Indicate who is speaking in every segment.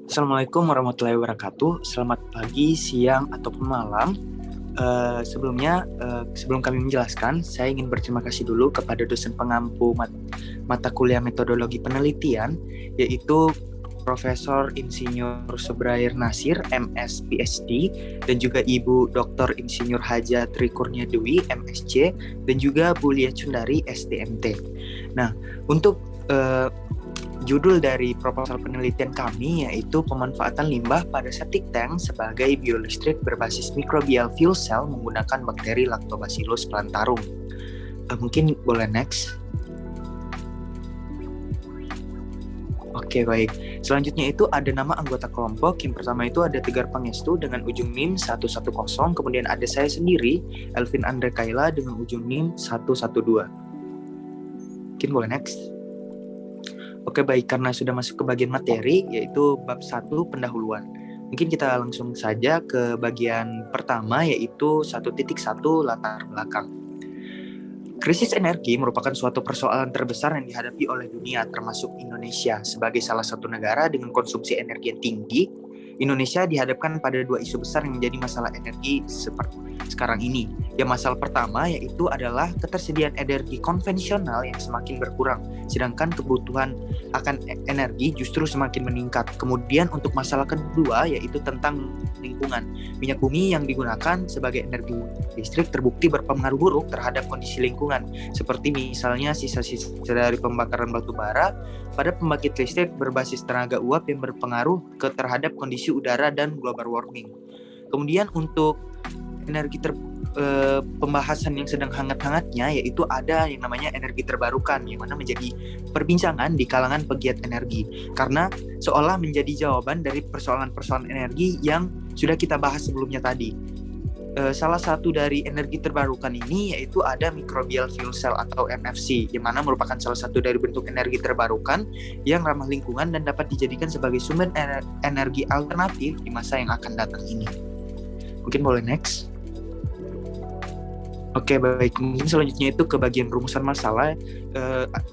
Speaker 1: Assalamualaikum warahmatullahi wabarakatuh. Selamat pagi, siang, ataupun malam. Sebelum kami menjelaskan, saya ingin berterima kasih dulu kepada dosen pengampu mata kuliah metodologi penelitian, yaitu Profesor Insinyur Subrair Nasir, MS PhD, dan juga Ibu Dr. Insinyur Haja Tri Kurnia Dewi, MSc, dan juga Bu Lia Cundari, SDMT. Nah, untuk judul dari proposal penelitian kami yaitu pemanfaatan limbah pada septic tank sebagai biolistrik berbasis microbial fuel cell menggunakan bakteri Lactobacillus plantarum. Mungkin boleh next. Oke, baik. Selanjutnya itu ada nama anggota kelompok. Yang pertama itu ada Tegar Pangestu dengan ujung NIM 110, kemudian ada saya sendiri, Elvin Andre Kaila dengan ujung NIM 112. Mungkin boleh next. Oke, baik, karena sudah masuk ke bagian materi, yaitu bab 1 pendahuluan. Mungkin kita langsung saja ke bagian pertama, yaitu 1.1 latar belakang. Krisis energi merupakan suatu persoalan terbesar yang dihadapi oleh dunia, termasuk Indonesia. Sebagai salah satu negara dengan konsumsi energi yang tinggi, Indonesia dihadapkan pada dua isu besar yang menjadi masalah energi seperti sekarang ini. Yang masalah pertama yaitu adalah ketersediaan energi konvensional yang semakin berkurang, sedangkan kebutuhan akan energi justru semakin meningkat. Kemudian untuk masalah kedua yaitu tentang lingkungan. Minyak bumi yang digunakan sebagai energi listrik terbukti berpengaruh buruk terhadap kondisi lingkungan, seperti misalnya sisa-sisa dari pembakaran batu bara pada pembangkit listrik berbasis tenaga uap yang berpengaruh terhadap kondisi udara dan global warming. Kemudian untuk energi pembahasan yang sedang hangat-hangatnya yaitu ada yang namanya energi terbarukan, yang mana menjadi perbincangan di kalangan pegiat energi karena seolah menjadi jawaban dari persoalan-persoalan energi yang sudah kita bahas sebelumnya tadi. Salah satu dari energi terbarukan ini yaitu ada microbial fuel cell atau MFC, yang mana merupakan salah satu dari bentuk energi terbarukan yang ramah lingkungan dan dapat dijadikan sebagai sumber energi alternatif di masa yang akan datang ini. Mungkin boleh next. Oke, baik. Mungkin selanjutnya itu ke bagian rumusan masalah.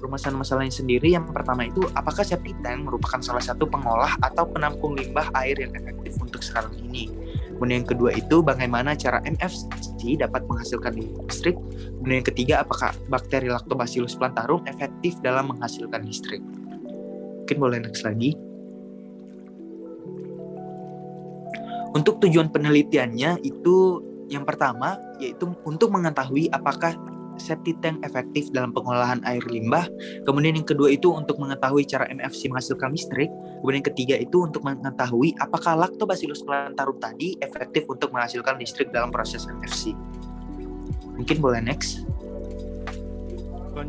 Speaker 1: Rumusan masalahnya sendiri yang pertama itu, apakah septic tank merupakan salah satu pengolah atau penampung limbah air yang efektif untuk sekarang ini? Kemudian yang kedua itu, bagaimana cara MFC dapat menghasilkan listrik? Kemudian yang ketiga, apakah bakteri Lactobacillus plantarum efektif dalam menghasilkan listrik? Mungkin boleh next lagi. Untuk tujuan penelitiannya itu yang pertama yaitu untuk mengetahui apakah septic tank efektif dalam pengolahan air limbah. Kemudian yang kedua itu untuk mengetahui cara MFC menghasilkan listrik. Kemudian yang ketiga itu untuk mengetahui apakah Lactobacillus plantarum tadi efektif untuk menghasilkan listrik dalam proses MFC. Mungkin boleh next.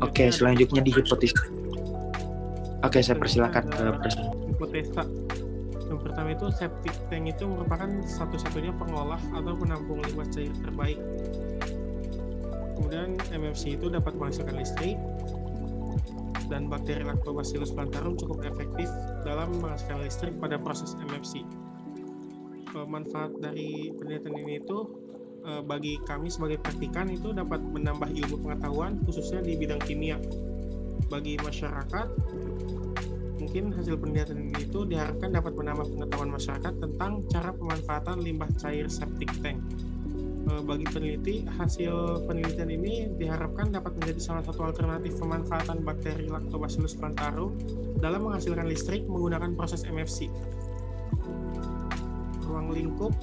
Speaker 1: Oke, selanjutnya di hipotesa. Oke, saya persilakan ke presiden.
Speaker 2: Hipotesa. Yang pertama itu septic tank itu merupakan satu-satunya pengolah atau penampung limbah cair terbaik. Kemudian MFC itu dapat menghasilkan listrik dan bakteri Lactobacillus plantarum cukup efektif dalam menghasilkan listrik pada proses MFC. Manfaat dari penelitian ini itu bagi kami sebagai praktikan itu dapat menambah ilmu pengetahuan khususnya di bidang kimia. Bagi masyarakat, mungkin hasil penelitian ini itu diharapkan dapat menambah pengetahuan masyarakat tentang cara pemanfaatan limbah cair septic tank. Bagi peneliti, hasil penelitian ini diharapkan dapat menjadi salah satu alternatif pemanfaatan bakteri Lactobacillus plantarum dalam menghasilkan listrik menggunakan proses MFC. Ruang lingkup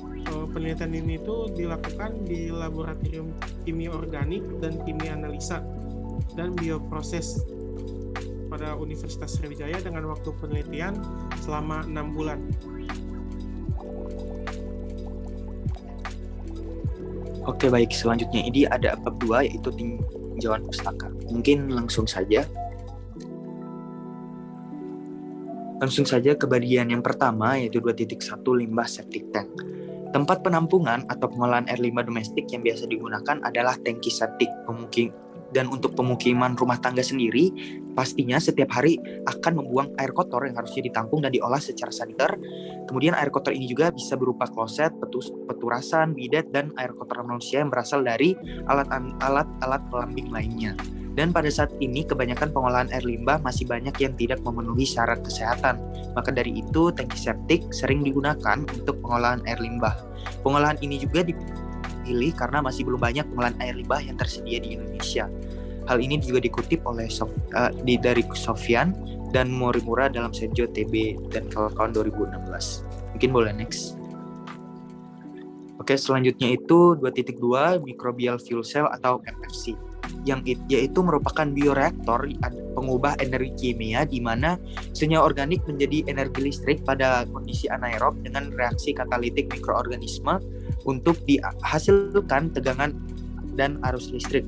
Speaker 2: penelitian ini itu dilakukan di laboratorium kimia organik dan kimia analisa dan bioproses pada Universitas Sriwijaya dengan waktu penelitian selama 6 bulan.
Speaker 1: Oke, baik. Selanjutnya ini ada bab 2 yaitu tinjauan pustaka. Mungkin langsung saja ke bagian yang pertama yaitu 2.1 limbah septic tank. Tempat penampungan atau pengolahan air limbah domestik yang biasa digunakan adalah tangki septic dan untuk pemukiman rumah tangga sendiri, pastinya setiap hari akan membuang air kotor yang harusnya ditampung dan diolah secara saniter. Kemudian air kotor ini juga bisa berupa kloset, peturasan, bidet, dan air kotor manusia yang berasal dari alat-alat pelambing lainnya. Dan pada saat ini kebanyakan pengolahan air limbah masih banyak yang tidak memenuhi syarat kesehatan. Maka dari itu tangki septik sering digunakan untuk pengolahan air limbah. Pengolahan ini juga dipilih karena masih belum banyak pengolahan air limbah yang tersedia di Indonesia. Hal ini juga dikutip oleh dari Sofyan dan Morimura dalam Senjo TB dan kawan-kawan 2016. Mungkin boleh next. Oke, selanjutnya itu 2.2 microbial fuel cell atau MFC, yaitu merupakan bioreaktor pengubah energi kimia di mana senyawa organik menjadi energi listrik pada kondisi anaerob dengan reaksi katalitik mikroorganisme untuk dihasilkan tegangan dan arus listrik.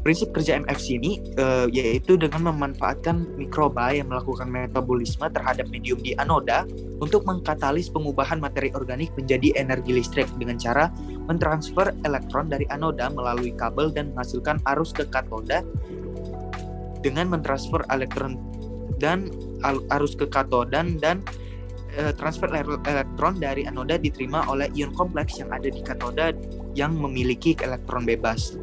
Speaker 1: Prinsip kerja MFC ini yaitu dengan memanfaatkan mikroba yang melakukan metabolisme terhadap medium di anoda untuk mengkatalis pengubahan materi organik menjadi energi listrik dengan cara mentransfer elektron dari anoda melalui kabel dan menghasilkan arus ke katoda. Dengan mentransfer elektron dan arus ke katoda dan transfer elektron dari anoda diterima oleh ion kompleks yang ada di katoda yang memiliki elektron bebas.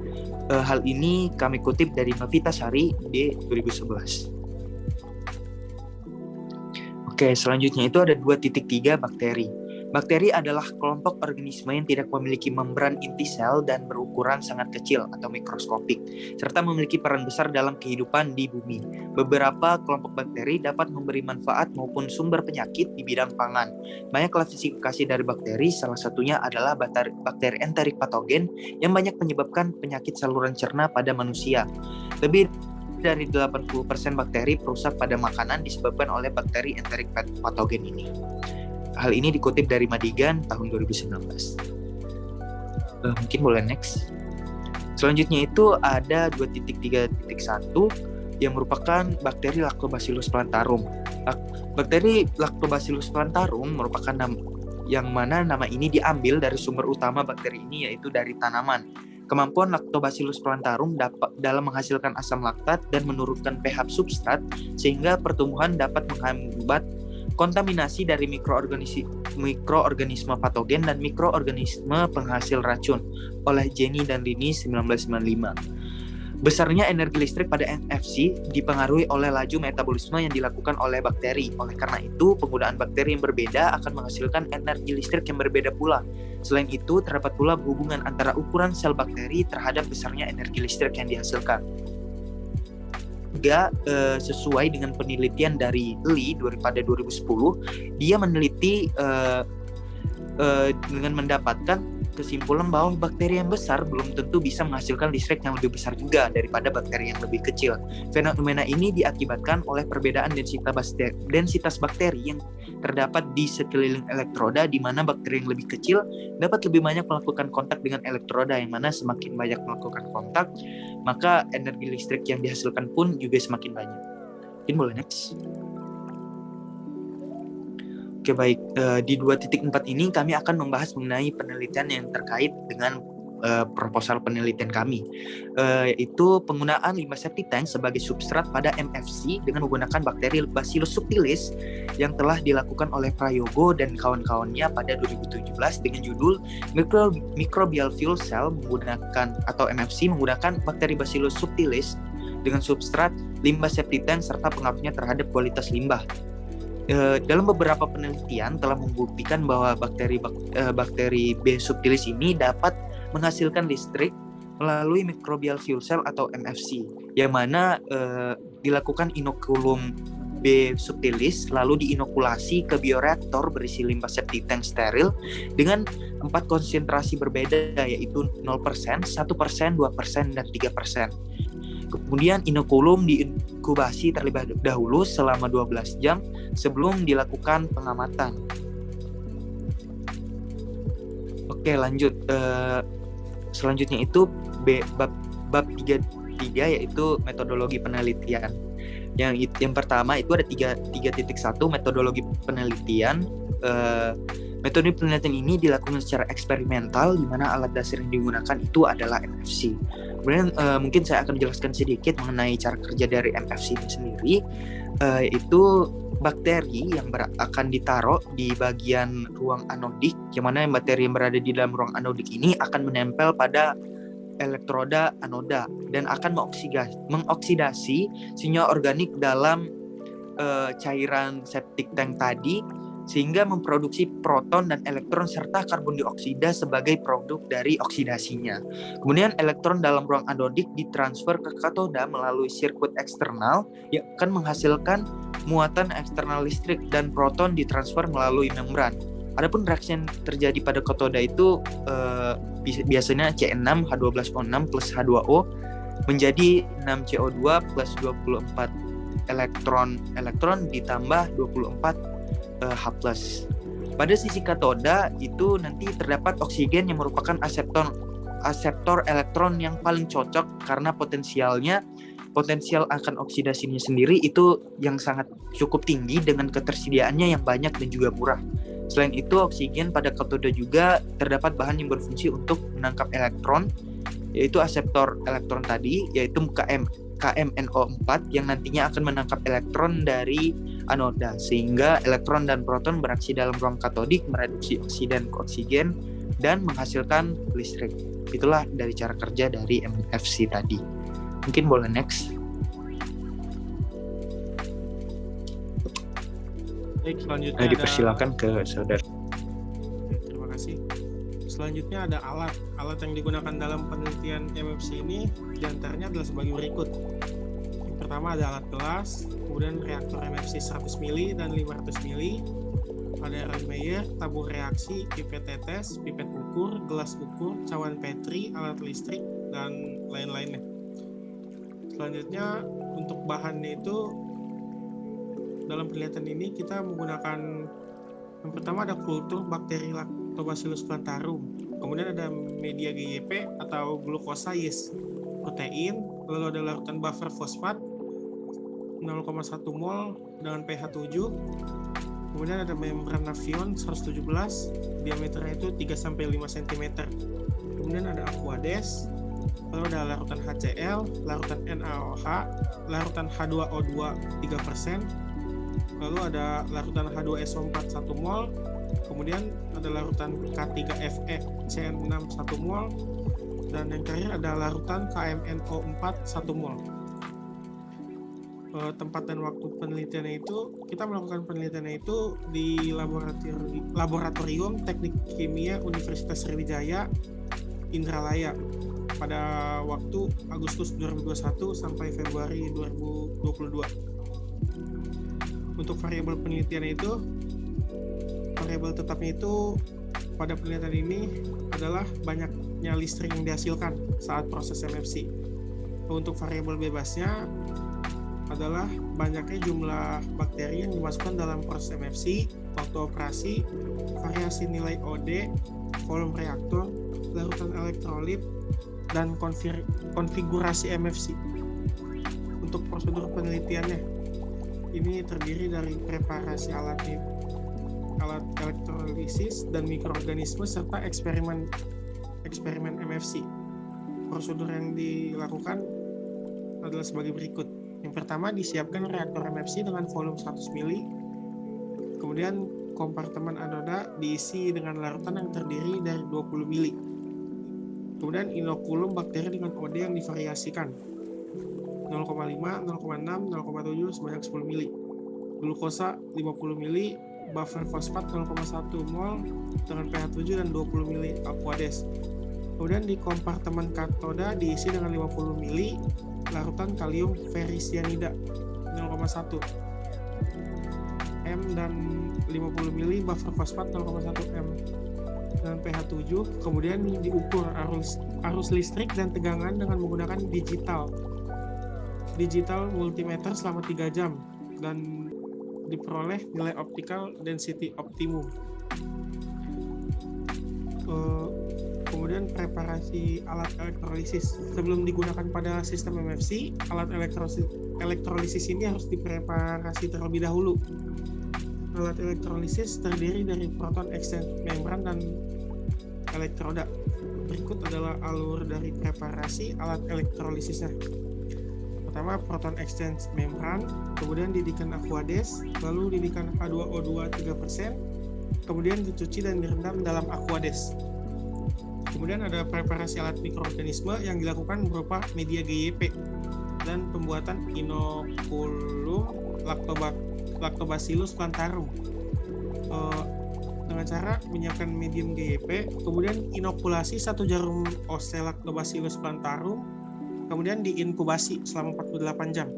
Speaker 1: Hal ini kami kutip dari Novita Sari di 2011. Oke, selanjutnya itu ada 2.3 bakteri. Bakteri adalah kelompok organisme yang tidak memiliki membran inti sel dan berukuran sangat kecil atau mikroskopik, serta memiliki peran besar dalam kehidupan di bumi. Beberapa kelompok bakteri dapat memberi manfaat maupun sumber penyakit di bidang pangan. Banyak klasifikasi dari bakteri, salah satunya adalah bakteri enterik patogen yang banyak menyebabkan penyakit saluran cerna pada manusia. Lebih dari 80% bakteri perusak pada makanan disebabkan oleh bakteri enterik patogen ini. Hal ini dikutip dari Madigan tahun 2019. Mungkin boleh next. Selanjutnya itu ada 2.3.1 yang merupakan bakteri Lactobacillus plantarum. Bakteri Lactobacillus plantarum merupakan yang mana nama ini diambil dari sumber utama bakteri ini, yaitu dari tanaman. Kemampuan Lactobacillus plantarum dalam menghasilkan asam laktat dan menurunkan pH substrat sehingga pertumbuhan dapat menghambat kontaminasi dari mikroorganisme patogen dan mikroorganisme penghasil racun oleh Jenny dan Rini 1995. Besarnya energi listrik pada MFC dipengaruhi oleh laju metabolisme yang dilakukan oleh bakteri. Oleh karena itu, penggunaan bakteri yang berbeda akan menghasilkan energi listrik yang berbeda pula. Selain itu, terdapat pula hubungan antara ukuran sel bakteri terhadap besarnya energi listrik yang dihasilkan. Juga sesuai dengan penelitian dari Lee pada 2010, dia meneliti dengan mendapatkan kesimpulan bahwa bakteri yang besar belum tentu bisa menghasilkan listrik yang lebih besar juga daripada bakteri yang lebih kecil. Fenomena ini diakibatkan oleh perbedaan densitas bakteri yang terdapat di sekeliling elektroda, di mana bakteri yang lebih kecil dapat lebih banyak melakukan kontak dengan elektroda, yang mana semakin banyak melakukan kontak, maka energi listrik yang dihasilkan pun juga semakin banyak. Mungkin boleh next. Oke, baik, di 2.4 ini kami akan membahas mengenai penelitian yang terkait dengan proposal penelitian kami, yaitu penggunaan limbah septic tank sebagai substrat pada MFC dengan menggunakan bakteri Bacillus subtilis yang telah dilakukan oleh Prayogo dan kawan-kawannya pada 2017 dengan judul Microbial Fuel Cell menggunakan atau MFC menggunakan bakteri Bacillus subtilis dengan substrat limbah septic tank serta pengaruhnya terhadap kualitas limbah. Dalam beberapa penelitian telah membuktikan bahwa bakteri B subtilis ini dapat menghasilkan listrik melalui microbial fuel cell atau MFC, yang mana dilakukan inokulum B subtilis lalu diinokulasi ke bioreaktor berisi limbah septic tank steril dengan 4 konsentrasi berbeda, yaitu 0%, 1%, 2%, dan 3%. Kemudian inokulum diinkubasi terlebih dahulu selama 12 jam sebelum dilakukan pengamatan. Oke, lanjut. Selanjutnya itu bab 3 yaitu metodologi penelitian. Yang pertama itu ada 3.1 metodologi penelitian. Metode penelitian ini dilakukan secara eksperimental, di mana alat dasar yang digunakan itu adalah MFC. Kemudian mungkin saya akan menjelaskan sedikit mengenai cara kerja dari MFC ini sendiri, yaitu bakteri yang akan ditaruh di bagian ruang anodik, yang mana bakteri yang berada di dalam ruang anodik ini akan menempel pada elektroda anoda dan akan mengoksidasi senyawa organik dalam cairan septic tank tadi sehingga memproduksi proton dan elektron serta karbon dioksida sebagai produk dari oksidasinya. Kemudian elektron dalam ruang anodik ditransfer ke katoda melalui sirkuit eksternal yang akan menghasilkan muatan eksternal listrik dan proton ditransfer melalui membran. Adapun reaksi yang terjadi pada katoda itu biasanya C6H12O6 plus H2O menjadi 6CO2 plus 24 elektron ditambah 24 H+. Pada sisi katoda itu nanti terdapat oksigen yang merupakan aseptor elektron yang paling cocok karena potensial akan oksidasinya sendiri itu yang sangat cukup tinggi dengan ketersediaannya yang banyak dan juga murah. Selain itu, oksigen pada katoda juga terdapat bahan yang berfungsi untuk menangkap elektron, yaitu aseptor elektron tadi, yaitu KMNO4 yang nantinya akan menangkap elektron dari anoda, sehingga elektron dan proton beraksi dalam ruang katodik, mereduksi oksidan ke oksigen, dan menghasilkan listrik. Itulah dari cara kerja dari MFC tadi. Mungkin boleh next.
Speaker 2: Baik, selanjutnya
Speaker 1: dipersilakan ke saudara.
Speaker 2: Terima kasih. Selanjutnya ada alat yang digunakan dalam penelitian MFC ini diantaranya adalah sebagai berikut. Yang pertama ada alat gelas, kemudian reaktor MFC 100 mili dan 500 mili, ada Erlenmeyer, tabung reaksi, pipet tetes, pipet ukur, gelas ukur, cawan Petri, alat listrik, dan lain-lainnya. Selanjutnya untuk bahannya itu dalam penelitian ini kita menggunakan yang pertama ada kultur bakteri Lactobacillus plantarum, kemudian ada media GYP atau glukosa yeast protein, lalu ada larutan buffer fosfat 0,1 mol dengan pH 7, kemudian ada membran Nafion 117, diameternya itu 3-5 cm, kemudian ada Aquades, lalu ada larutan HCl, larutan NaOH, larutan H2O2 3%, lalu ada larutan H2SO4 1 mol, kemudian ada larutan K3Fe CN6 1 mol, dan yang terakhir ada larutan KMNO4 1 mol. Tempat dan waktu penelitiannya itu, kita melakukan penelitiannya itu di laboratorium Teknik Kimia Universitas Sriwijaya Indralaya pada waktu Agustus 2021 sampai Februari 2022. Untuk variabel penelitian itu, variabel tetapnya itu pada penelitian ini adalah banyaknya listrik yang dihasilkan saat proses MFC. Untuk variabel bebasnya adalah banyaknya jumlah bakteri yang dimasukkan dalam proses MFC, waktu operasi, variasi nilai OD, volume reaktor, larutan elektrolit, dan konfigurasi MFC. Untuk prosedur penelitiannya, ini terdiri dari preparasi alat elektrolisis dan mikroorganisme serta eksperimen MFC. Prosedur yang dilakukan adalah sebagai berikut. Yang pertama, disiapkan reaktor MFC dengan volume 100 mili. Kemudian kompartemen anoda diisi dengan larutan yang terdiri dari 20 mili. Kemudian inokulum bakteri dengan OD yang divariasikan 0,5, 0,6, 0,7 sebanyak 10 mili. Glukosa 50 mili, buffer fosfat 0,1 mol dengan pH 7 dan 20 mili Aquades. Kemudian di kompartemen katoda diisi dengan 50 mili larutan kalium ferricyanida 0,1 M dan 50 mili buffer fosfat 0,1 M dengan pH 7. Kemudian diukur arus listrik dan tegangan dengan menggunakan digital multimeter selama 3 jam dan diperoleh nilai optical density optimum. Kemudian preparasi alat elektrolisis. Sebelum digunakan pada sistem MFC, alat elektrolisis ini harus dipreparasi terlebih dahulu. Alat elektrolisis terdiri dari proton exchange membran dan elektroda. Berikut adalah alur dari preparasi alat elektrolisisnya. Pertama, proton exchange membran, kemudian didikan Aquades, lalu didikan H2O2 3%, kemudian dicuci dan direndam dalam Aquades. Kemudian ada preparasi alat mikroorganisme yang dilakukan berupa media GYP dan pembuatan inokulum Lactobacillus plantarum. Dengan cara menyiapkan medium GYP, kemudian inokulasi 1 jarum OC Lactobacillus plantarum, kemudian diinkubasi selama 48 jam.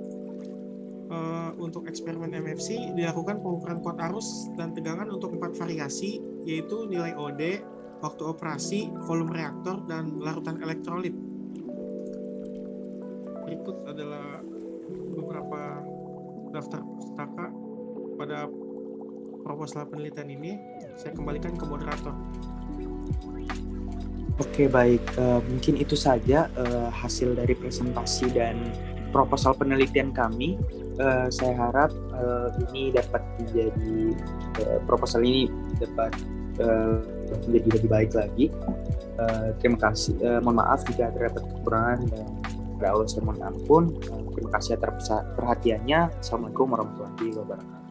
Speaker 2: Untuk eksperimen MFC dilakukan pengukuran kuat arus dan tegangan untuk 4 variasi, yaitu nilai OD, waktu operasi, volume reaktor, dan larutan elektrolit. Berikut adalah beberapa daftar pustaka pada proposal penelitian ini. Saya kembalikan ke moderator.
Speaker 1: Oke, baik. Mungkin itu saja hasil dari presentasi dan proposal penelitian kami. Saya harap ini dapat menjadi proposal ini dapat menjadi lebih baik lagi. Terima kasih. Mohon maaf jika terdapat kekurangan dan Allah saya mohon ampun. Terima kasih atas perhatiannya. Assalamualaikum warahmatullahi wabarakatuh.